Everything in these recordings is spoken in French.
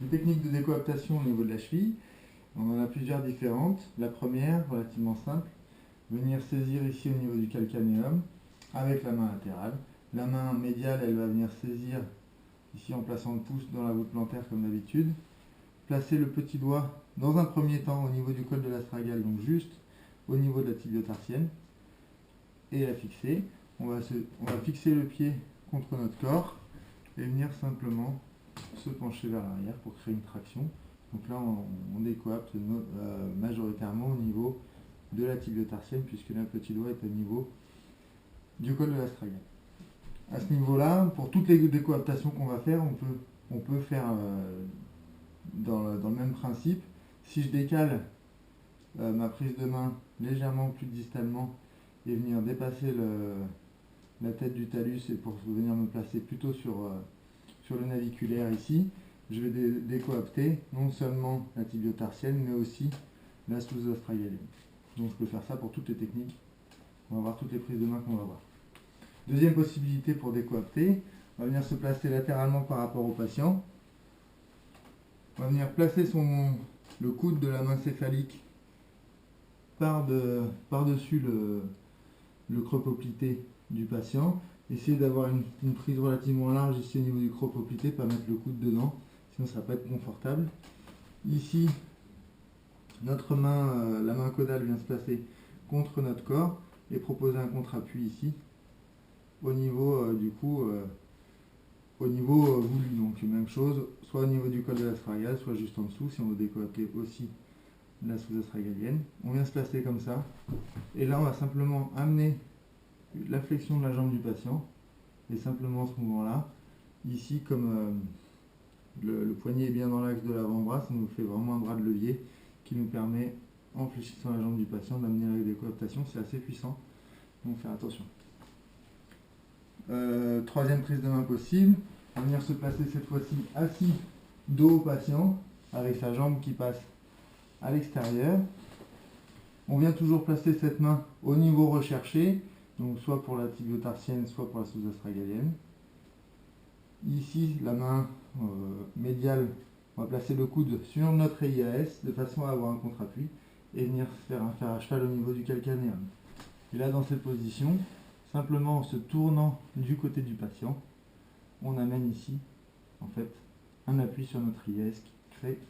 Les techniques de décoaptation au niveau de la cheville, on en a plusieurs différentes. La première, relativement simple, venir saisir ici au niveau du calcanéum avec la main latérale. La main médiale, elle va venir saisir ici en plaçant le pouce dans la voûte plantaire comme d'habitude. Placer le petit doigt dans un premier temps au niveau du col de l'astragale, donc juste au niveau de la tibio-tarsienne, et la fixer. On va fixer le pied contre notre corps et venir simplement se pencher vers l'arrière pour créer une traction. Donc là, on décoapte majoritairement au niveau de la tibio-tarsienne, puisque là, le petit doigt est au niveau du col de l'astragale. À ce niveau-là, pour toutes les décoaptations qu'on va faire, on peut faire dans le même principe. Si je décale ma prise de main légèrement plus distalement et venir dépasser la tête du talus et pour venir me placer plutôt sur le naviculaire ici, je vais décoapter non seulement la tibio-tarsienne mais aussi la sous-astragalienne. Donc je peux faire ça pour toutes les techniques. On va voir toutes les prises de main qu'on va voir. Deuxième possibilité pour décoapter, on va venir se placer latéralement par rapport au patient. On va venir placer le coude de la main céphalique par-dessus le creux poplité du patient. Essayez d'avoir une prise relativement large ici au niveau du creux poplité, pas mettre le coude dedans, sinon ça ne va pas être confortable. Ici, notre main, la main caudale vient se placer contre notre corps et proposer un contre-appui ici, au niveau au niveau voulu. Donc même chose, soit au niveau du col de l'astragale, soit juste en dessous, si on veut décoapter aussi la sous-astragalienne. On vient se placer comme ça, et là on va simplement amener la flexion de la jambe du patient, et simplement à ce moment-là, ici comme le poignet est bien dans l'axe de l'avant-bras, ça nous fait vraiment un bras de levier qui nous permet, en fléchissant la jambe du patient, d'amener la décoaptation. C'est assez puissant, donc faire attention. Troisième prise de main possible, on va venir se placer cette fois-ci assis dos au patient, avec sa jambe qui passe à l'extérieur. On vient toujours placer cette main au niveau recherché, donc soit pour la tibio-tarsienne, soit pour la sous-astragalienne. Ici, la main médiale, on va placer le coude sur notre IAS de façon à avoir un contre-appui et venir faire un fer à cheval au niveau du calcanéum. Et là, dans cette position, simplement en se tournant du côté du patient, on amène ici, en fait, un appui sur notre IAS qui crée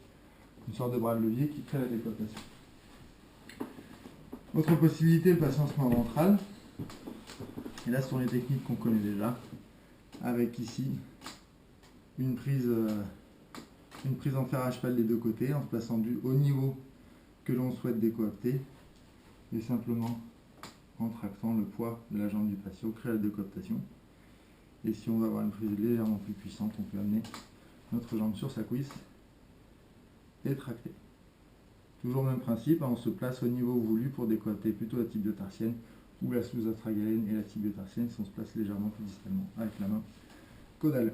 une sorte de bras de levier qui crée la décoaptation. Autre possibilité, le passencement ventral. Et là, ce sont les techniques qu'on connaît déjà, avec ici une prise en fer à cheval des deux côtés, en se plaçant au niveau que l'on souhaite décoapter, et simplement en tractant le poids de la jambe du patient, créer la décoaptation. Et si on veut avoir une prise légèrement plus puissante, on peut amener notre jambe sur sa cuisse et tracter. Toujours le même principe, on se place au niveau voulu pour décoapter plutôt la tibio-tarsienne ou la sous-astragalienne et la tibio-tarsienne si on se place légèrement plus distalement avec la main caudale.